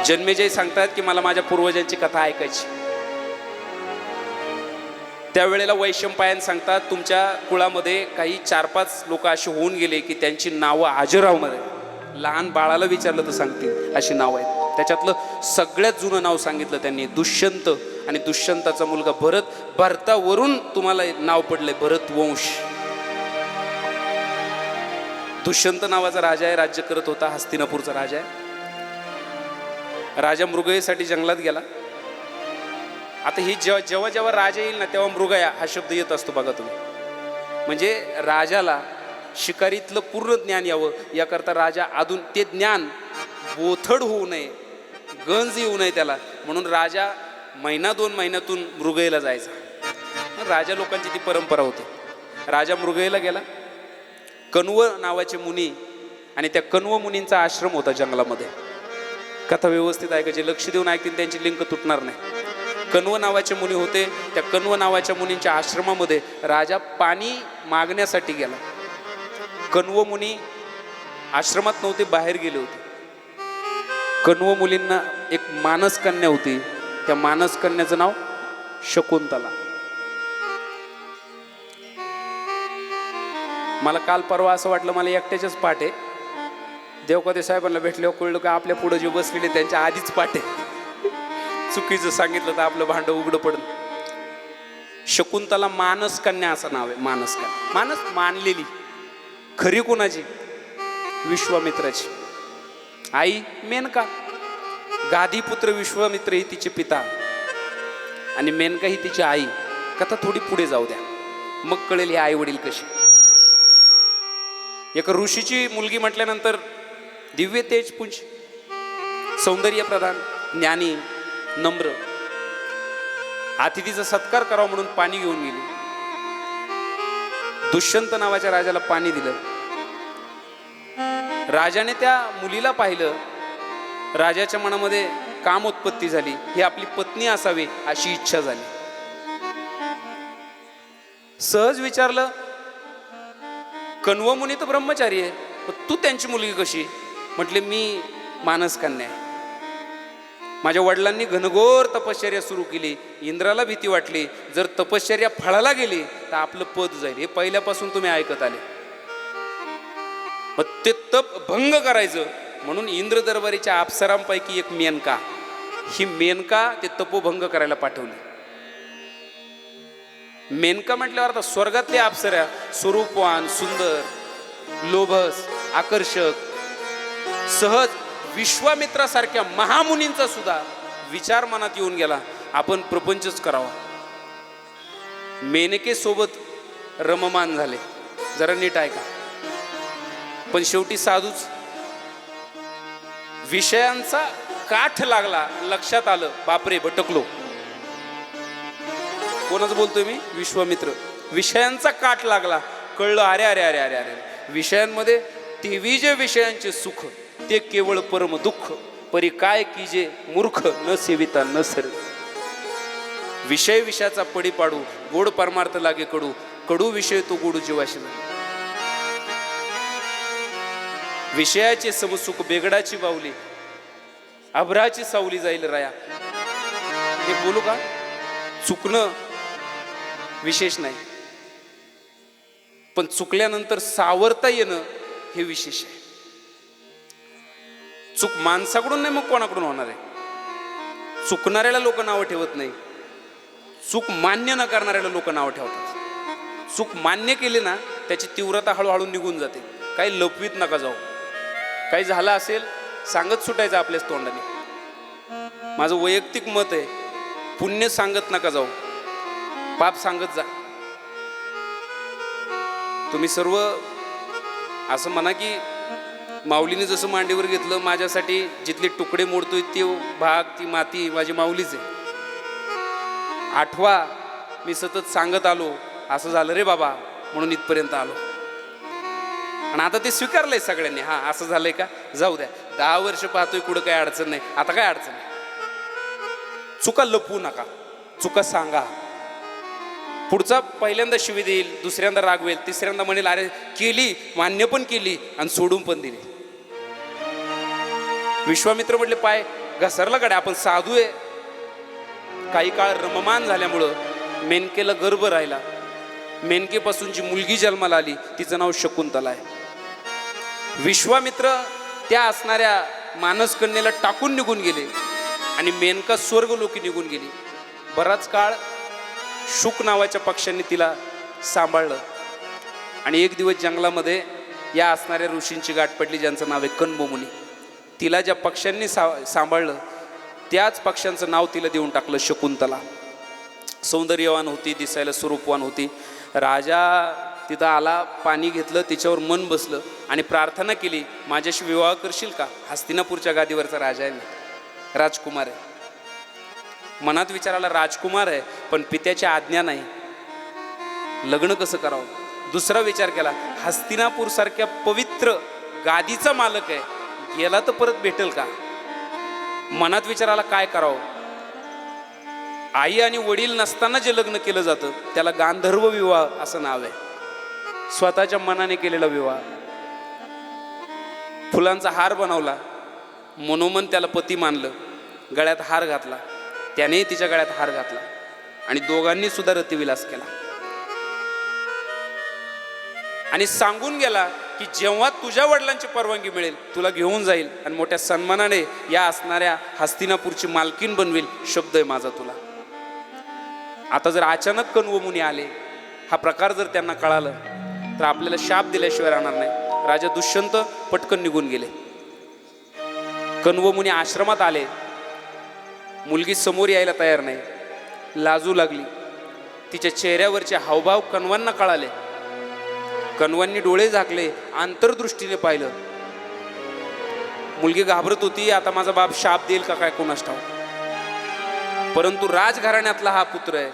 जन्मेजय सांगतात की मला माझ्या पूर्वजांची कथा ऐकायची. त्यावेळेला वैशंपायन सांगतात तुमच्या कुळामध्ये काही 4-5 लोक असे होऊन गेले की त्यांची नावं अजरावमध्ये. लहान बाळाला विचारलं तर सांगतील अशी नाव आहेत. त्याच्यातलं सगळ्यात जुनं नाव सांगितलं त्यांनी, दुष्यंत. आणि दुष्यंताचा मुलगा भरत. भरतावरून तुम्हाला नाव पडलंय भरत वंश. दुष्यंत नावाचा राजा आहे, राज्य करत होता, हस्तिनापूरचा राजा आहे. राजा मृगयेसाठी जंगलात गेला. आता ही जेव्हा जेव्हा राजा येईल ना तेव्हा मृगया हा शब्द येत असतो बघा तुम्ही. म्हणजे राजाला शिकारीतलं पूर्ण ज्ञान यावं याकरता राजा अजून ते ज्ञान बोथड होऊ नये, गंज येऊ नये त्याला, म्हणून राजा 1-2 महिन्यातून मृगयेला जायचा. राजा लोकांची ती परंपरा होती. राजा मृगयेला गेला. कण्व नावाचे मुनी आणि त्या कण्व मुनींचा आश्रम होता जंगलामध्ये. कथा व्यवस्थित ऐकायची, लक्ष देऊन ऐकतील, त्यांची लिंक तुटणार नाही. कण्व नावाचे मुनी होते. त्या कण्व नावाच्या मुनींच्या आश्रमामध्ये राजा पाणी मागण्यासाठी गेला. कण्व मुनी आश्रमात नव्हते, बाहेर गेले होते. कण्व मुलींना एक मानस कन्या होती. त्या मानस कन्याचं नाव शकुंतला. मला काल परवा असं वाटलं मला एकट्याच्याच पाठ आहे. देवकते साहेबांना भेटल्यावर कळलं का आपल्या पुढे जे बसलेले त्यांच्या आधीच पाठ आहे. चुकीचं सांगितलं तर आपलं भांड उघडं पडलं. शकुंतला मानस कन्या असं नाव आहे. मानस कन्या, मानस मानलेली. खरी कोणाची? विश्वामित्राची आई मेनका. गादीपुत्र विश्वामित्र ही तिचे पिता आणि मेनका ही तिची आई. कथा थोडी पुढे जाऊ द्या, मग कळेल हे आई वडील कशी. एका ऋषीची मुलगी म्हटल्यानंतर दिव्य तेजपुंज, सौंदर्य प्रधान, ज्ञानी, नम्र. अतिथीचा सत्कार करावा म्हणून पाणी घेऊन गेली. दुष्यंत नावाच्या राजाला पाणी दिलं. राजाने त्या मुलीला पाहिलं. राजाच्या मनामध्ये काम उत्पत्ती झाली, ही आपली पत्नी असावी अशी इच्छा झाली. सहज विचारलं, कण्व मुनी तर ब्रह्मचारी आहे, तू त्यांची मुलगी कशी? म्हटले मी मानस कन्या आहे. माझ्या वडिलांनी घनघोर तपश्चर्या सुरू केली. इंद्राला भीती वाटली, जर तपश्चर्या फळाला गेली तर आपलं पद जाईल. हे पहिल्यापासून तुम्ही ऐकत आले. मग ते तप भंग करायचं म्हणून इंद्र दरबारीच्या अप्सरांपैकी एक मेनका, ही मेनका ते तपोभंग करायला पाठवली. मेनका म्हटल्यावर आता स्वर्गातले अप्सरा, स्वरूपवान, सुंदर, लोभस, आकर्षक, सहज विश्वामित्रासारख्या महामुनींचा सुद्धा विचार मनात येऊन गेला, आपण प्रपंचच करावा. मेनकेसोबत रममान झाले. जरा नीट ऐका. पण शेवटी साधूच. विषयांचा काठ लागला, लक्षात आलं बापरे भटकलो. कोणाचं बोलतोय मी? विश्वामित्र. विषयांचा काठ लागला, कळलं अरे अरे अरे अरे अरे विषयांमध्ये तेवी जे विषयांचे सुख ते केवळ परम दुःख. परी काय कीजे मूर्ख न सेविता न सर. विषय विषयाचा पडी पाडू, गोड परमार्थ लागे कडू, कडू विषय तो गोड जीवाशी. विषयाचे समसुख बेगडाची बावली, अभ्राची सावली जाईल राया. हे बोलू का? चुकणं विशेष नाही, पण चुकल्यानंतर सावरता येणं हे विशेष आहे. चूक माणसाकडून नाही मग कोणाकडून होणार आहे? चुकणाऱ्याला लोक नावं ठेवत नाही, चूक मान्य न करणाऱ्याला लोक नावं ठेवतात. चूक मान्य केली ना त्याची तीव्रता हळूहळू निघून जाते. काही लपवीत नका जाऊ. काही झालं असेल सांगत सुटायचं आपल्याच तोंडाने. माझं वैयक्तिक मत आहे, पुण्य सांगत नका जाऊ, पाप सांगत जा. तुम्ही सर्व असं म्हणा की माऊलीने जसं मांडीवर घेतलं, माझ्यासाठी जिथले तुकडे मोडतोय ते भाग, ती माती माझी माऊलीच आहे. आठवा, मी सतत सांगत आलो असं झालं रे बाबा म्हणून इथपर्यंत आलो. आणि आता ते स्वीकारलंय सगळ्यांनी. हा असं झालंय का, जाऊ द्या, 10 वर्ष पाहतोय, कुठं काय अडचण नाही, आता काय अडचण नाही. चुका लपवू नका, चुका सांगा. पुढचा पहिल्यांदा शिवी देईल, दुसऱ्यांदा रागवेल, तिसऱ्यांदा म्हणेल अरे केली, मान्य पण केली आणि सोडून पण दिली. विश्वामित्र म्हटले पाय घसरला कडे, आपण साधू आहे. काही काळ रममान झाल्यामुळं मेनकेला गर्भ राहिला. मेनकेपासून जी मुलगी जन्माला आली तिचं नाव शकुंतला आहे. विश्वामित्र त्या असणाऱ्या मानसकन्येला टाकून निघून गेले आणि मेनका स्वर्गलोकी निघून गेली. बराच काळ शुक नावाच्या पक्ष्यांनी तिला सांभाळलं आणि एक दिवस जंगलामध्ये या असणाऱ्या ऋषींची गाठ पडली, ज्यांचं नाव आहे कण्वमुनी. तिला ज्या पक्ष्यांनी सांभाळलं त्याच पक्ष्यांचं नाव तिला देऊन टाकलं शकुंतला. सौंदर्यवान होती, दिसायला स्वरूपवान होती. राजा तिथं आला, पाणी घेतलं, तिच्यावर मन बसलं आणि प्रार्थना केली, माझ्याशी विवाह करशील का? हस्तिनापूरच्या गादीवरचा राजा आहे मी, राजकुमार आहे. मनात विचाराला राजकुमार आहे पण पित्याची आज्ञा नाही, लग्न कसं करावं? दुसरा विचार केला, हस्तिनापूर सारख्या पवित्र गादीचा मालक आहे, गेला तर परत भेटेल का? मनात विचाराला काय करावं? आई आणि वडील नसताना जे लग्न केलं जातं त्याला गांधर्व विवाह असं नाव आहे. स्वतःच्या मनाने केलेला विवाह. फुलांचा हार बनवला, मनोमन त्याला पती मानलं, गळ्यात हार घातला, त्यानेही तिच्या गळ्यात हार घातला आणि दोघांनी सुद्धा रतिविलास केला. आणि सांगून गेला की जेव्हा तुझ्या वडिलांची परवानगी मिळेल तुला घेऊन जाईल आणि मोठ्या सन्मानाने या असणाऱ्या हस्तिनापूरची मालकीन बनवेल, शब्द आहे माझा तुला. आता जर अचानक कण्वमुनी आले, हा प्रकार जर त्यांना कळालं तर आपल्याला शाप दिल्याशिवाय राहणार नाही. राजा दुष्यंत पटकन निघून गेले. कण्वमुनी आश्रमात आले, मुलगी समोर यायला तयार नाही, लाजू लागली. तिच्या चेहऱ्यावरचे हावभाव कण्वांना कळाले. कण्वांनी डोळे झाकले, अंतर्दृष्टीने पाहिलं. मुलगी घाबरत होती, आता माझा बाप शाप देईल का काय कोणास ठाऊक. परंतु राजघराण्यातला हा पुत्र आहे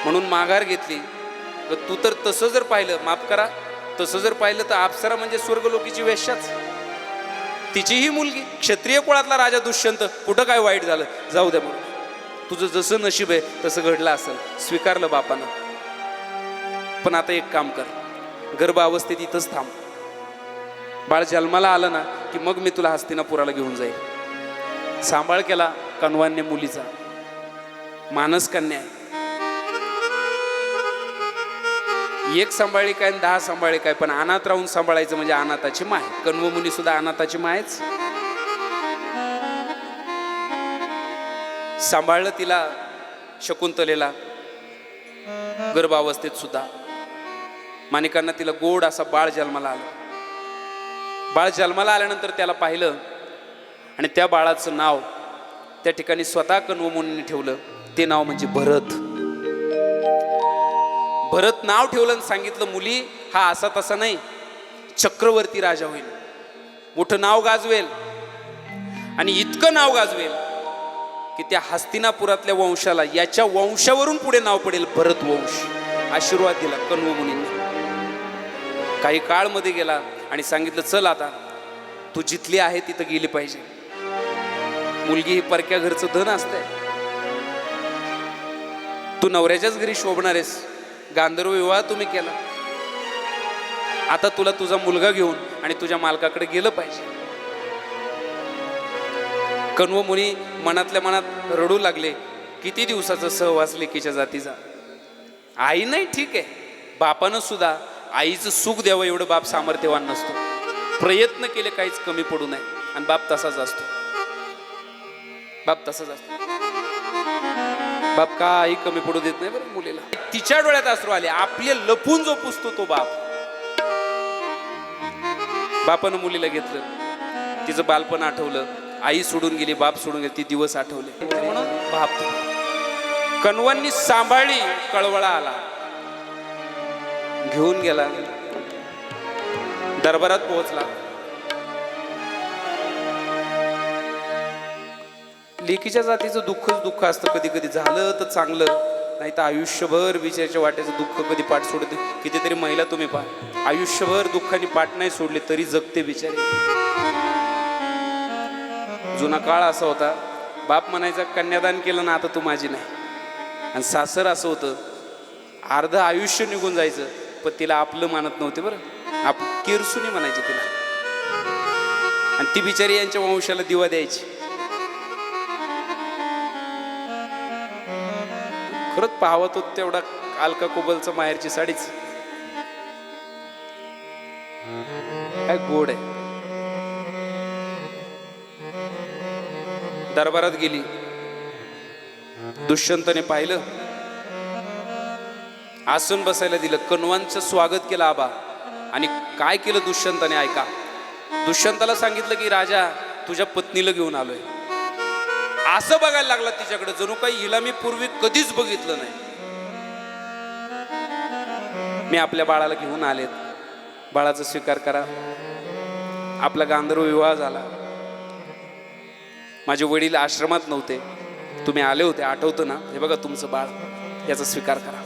म्हणून माघार घेतली. तू तर तसं जर पाहिलं, माफ करा, तसं जर पाहिलं तर अप्सरा म्हणजे स्वर्गलोकीची वेश्याच. तिचीही मुलगी, क्षत्रिय कुळातला राजा दुष्यंत, कुठं काय वाईट झालं? जाऊ द्या म्हणून, तुझं जसं नशीब आहे तसं घडलं असेल, स्वीकारलं बापानं. पण आता एक काम कर, गर्भावस्थेत इथंच थांब. बाळ जन्माला आलं ना की मग मी तुला हस्तिनापुराला घेऊन जाईल. सांभाळ केला कण्वांनी मुलीचा. मानसकन्या आहे, एक सांभाळी काय 10 सांभाळी काय, पण अनाथ राहून सांभाळायचं म्हणजे अनाथाची माय. कण्वमुनी सुद्धा अनाथाची मायच. सांभाळलं तिला शकुंतलेला गर्भावस्थेत सुद्धा. माणिकांना तिला गोड असा बाळ जन्माला आलं. बाळ जन्माला आल्यानंतर त्याला पाहिलं आणि त्या बाळाचं नाव त्या ठिकाणी स्वतः कण्वमुनींनी ठेवलं. ते नाव म्हणजे भरत. भरत नाव ठेवलं आणि सांगितलं, मुली हा असा तसा नाही, चक्रवर्ती राजा होईल, मोठं नाव गाजवेल आणि इतकं नाव गाजवेल की त्या हस्तिनापुरातल्या वंशाला, याच्या वंशावरून पुढे नाव पडेल भरत वंश. आशीर्वाद दिला कण्वमुनींनी. काही काळ मध्ये गेला आणि सांगितलं, चल आता तू जिथली आहे तिथं गेली पाहिजे. मुलगी ही परक्या घरचं धन असतंय, तू नवऱ्याच्याच घरी शोभणार आहेस. गांधर्व विवाह तुम्ही केला, आता तुला तुझा मुलगा घेऊन आणि तुझ्या मालकाकडे गेलं पाहिजे. कण्वमुनी मनातल्या मनात रडू लागले. किती दिवसाचा सहवास लेकीच्या जातीचा. आई नाही ठीक आहे, बापानं सुद्धा आईचं सुख द्यावं एवढं बाप सामर्थ्यवान नसतो. प्रयत्न केले काहीच कमी पडू नये, आणि बाप तसाच असतो. बाप तसाच असतो. बाप काही कमी पडू देत नाही बरं मुलीला. तिच्या डोळ्यात अश्रू आले. आपले लपून जो पुसतो तो बाप. बापानं मुलीला घेतलं, तिचं बालपण आठवलं. आई सोडून गेली, बाप सोडून गेली, ती दिवस आठवले म्हणून बाप. कण्वांनी सांभाळली, कळवळा आला, घेऊन गेला, दरबारात पोहोचला. लेकीच्या जातीचं दुःखच दुःख असतं. कधी कधी झालं तर चांगलं, नाही तर आयुष्यभर विचाराच्या वाट्याचं दुःख कधी पाठ सोडते. कितीतरी महिला तुम्ही पहा, आयुष्यभर दुःखाने पाठ नाही सोडले तरी जगते बिचारी. जुना काळ असा होता, बाप म्हणायचा कन्यादान केलं ना आता तू माझी नाही. आणि सासर असं होतं, अर्ध आयुष्य निघून जायचं पण तिला आपलं मानत नव्हते बरं. किरसुनी म्हणायची तिला. आणि ती बिचारी यांच्या वंशाला दिवा द्यायची. खरंच पाहत होत तेवढा अलका कुबलचं माहेरची साडीच काय गोड आहे. दरबारात गेली, दुष्यंतने पाहिलं, आसन बसायला दिलं, कण्वांचं स्वागत केलं आबा. आणि काय केलं दुष्यंताने ऐका. दुष्यंताला सांगितलं की राजा तुझ्या पत्नीला घेऊन आलोय. असं बघायला लागला तिच्याकडे जणू काही हिला मी पूर्वी कधीच बघितलं नाही. मी आपल्या बाळाला घेऊन आलेत, बाळाचा स्वीकार करा. आपला गांधर्व विवाह झाला, माझे वडील आश्रमात नव्हते, तुम्ही आले होते, आठवतं ना? हे बघा तुमचं बाळ, याचा स्वीकार करा.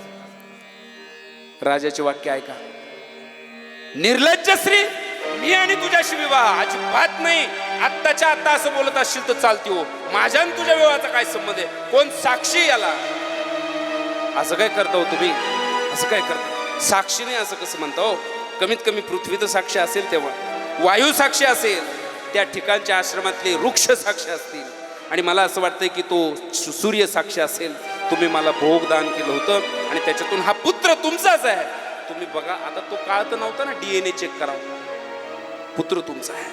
राजाचे वाक्य ऐका. निर्लज्ज स्त्री, मी आणि तुझ्याशी विवाह अजिबात नाही. आत्ताच्या आत्ता असं बोलत असशील तर चालते हो. माझ्या आणि तुझ्या विवाहाचा काय संबंध आहे? कोण साक्षी याला? असं काय करता हो तुम्ही? असं काय करता? साक्षी नाही असं कसं म्हणता हो? कमीत कमी पृथ्वी तर साक्षी असेल, तेव्हा वायू साक्षी असेल, त्या ठिकाणच्या आश्रमातले वृक्ष साक्षी असतील, आणि मला असं वाटतंय की तो सूर्य साक्षी असेल. तुम्ही मला भोगदान केलं होतं आणि त्याच्यातून हा पुत्र तुमचाच आहे. तुम्ही बघा, आता तो काळ तर नव्हता ना DNA चेक करावं. पुत्र तुमचा आहे.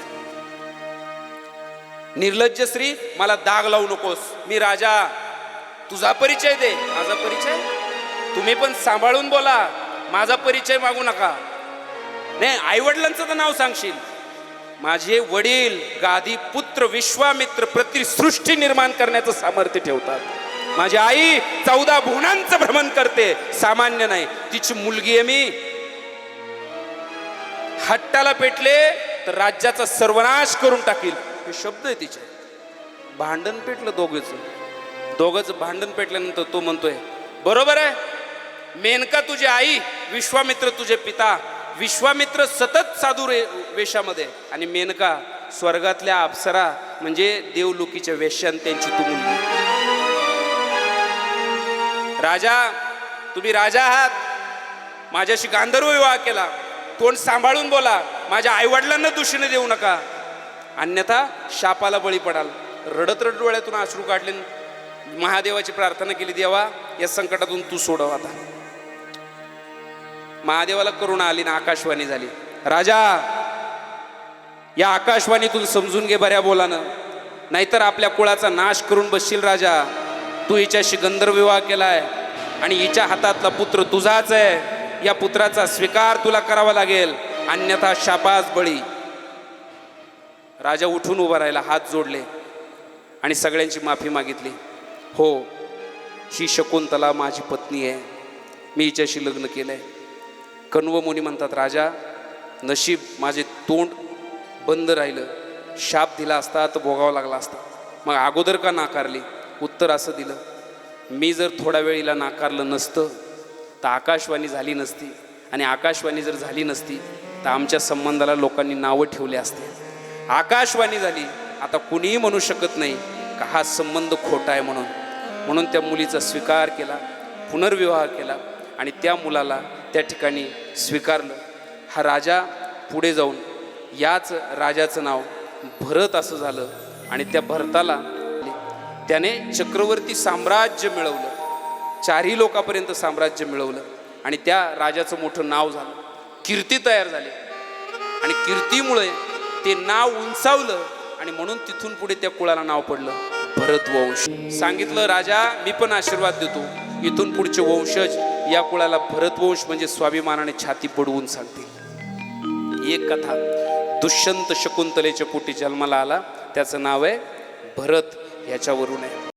निर्लज्ज स्त्री, मला दाग लावू नकोस. मी राजा, तुझा परिचय दे. माझा परिचय? तुम्ही पण सांभाळून बोला, माझा परिचय मागू नका. नाही, आईवडिलांचं तर नाव सांगशील. माझे वडील गादी पुत्र विश्वामित्र सृष्टी निर्माण करण्याचं सामर्थ्य ठेवतात. माझी आई 14 भुवनांचं भ्रमण करते, सामान्य नाही. तिची मुलगी आहे मी. हट्टाला पेटले तर राज्याचा सर्वनाश करून टाकील, हे शब्द आहे तिचे. भांडण पेटलं दोघंच भांडण पेटल्यानंतर तो म्हणतोय, बरोबर आहे, मेनका तुझी आई, विश्वामित्र तुझे पिता. विश्वामित्र सतत साधू वेशामध्ये, आणि मेनका स्वर्गातल्या अप्सरा म्हणजे देवलोकीच्या वेश्यान त्यांची तू मुलगी. राजा, तुम्ही राजा आहात, माझ्याशी गांधर्व विवाह केला. तोंड सांभाळून बोला, माझ्या आईवडिलांना दूषणे देऊ नका, अन्यथा शापाला बळी पडाल. रडत डोळ्यातून अश्रू काढले, महादेवाची प्रार्थना केली, देवा या संकटातून तू सोडव. आता महादेवाला करुणा आली ना आकाशवाणी झाली. राजा, या आकाशवाणीतून समजून घे बऱ्या बोलानं, नाहीतर आपल्या कुळाचा नाश करून बसशील. राजा, तू हिच्याशी गंधर्व विवाह केलाय आणि हिच्या हातातला पुत्र तुझाच आहे. या पुत्राचा स्वीकार तुला करावा लागेल, अन्यथा शापास बळी. राजा उठून उभा राहिला, हात जोडले आणि सगळ्यांची माफी मागितली. हो, ही शकुंतला माझी पत्नी आहे, मी हिच्याशी लग्न केलंय. कण्व मुनी म्हणतात, राजा नशीब माझे तोंड बंद राहिलं, शाप दिला असता तर भोगावा लागला असता. मग अगोदर का नाकारली? उत्तर असं दिलं, मी जर थोड्या वेळीला नाकारलं नसतं तर आकाशवाणी झाली नसती, आणि आकाशवाणी जर झाली नसती तर आमच्या संबंधाला लोकांनी नावं ठेवले असते. आकाशवाणी झाली, आता कुणीही म्हणू शकत नाही का हा संबंध खोटा आहे म्हणून त्या मुलीचा स्वीकार केला, पुनर्विवाह केला आणि त्या मुलाला त्या ठिकाणी स्वीकारलं. हा राजा पुढे जाऊन याच राजाचं नाव भरत असं झालं, आणि त्या भरताला त्याने चक्रवर्ती साम्राज्य मिळवलं, 4ही लोकांपर्यंत साम्राज्य मिळवलं, आणि त्या राजाचं मोठं नाव झालं, कीर्ती तयार झाली, आणि कीर्तीमुळे ते नाव उंचावलं, आणि म्हणून तिथून पुढे त्या कुळाला नाव पडलं भरतवंश. सांगितलं, राजा मी पण आशीर्वाद देतो, इथून पुढचे वंशज या कुळाला भरतवंश म्हणजे स्वाभिमानाने छाती पडवून सांगतील. एक कथा दुष्यंत शकुंतलेच्या पोटी जन्माला आला, त्याचं नाव आहे भरत, याच्यावरून आहे.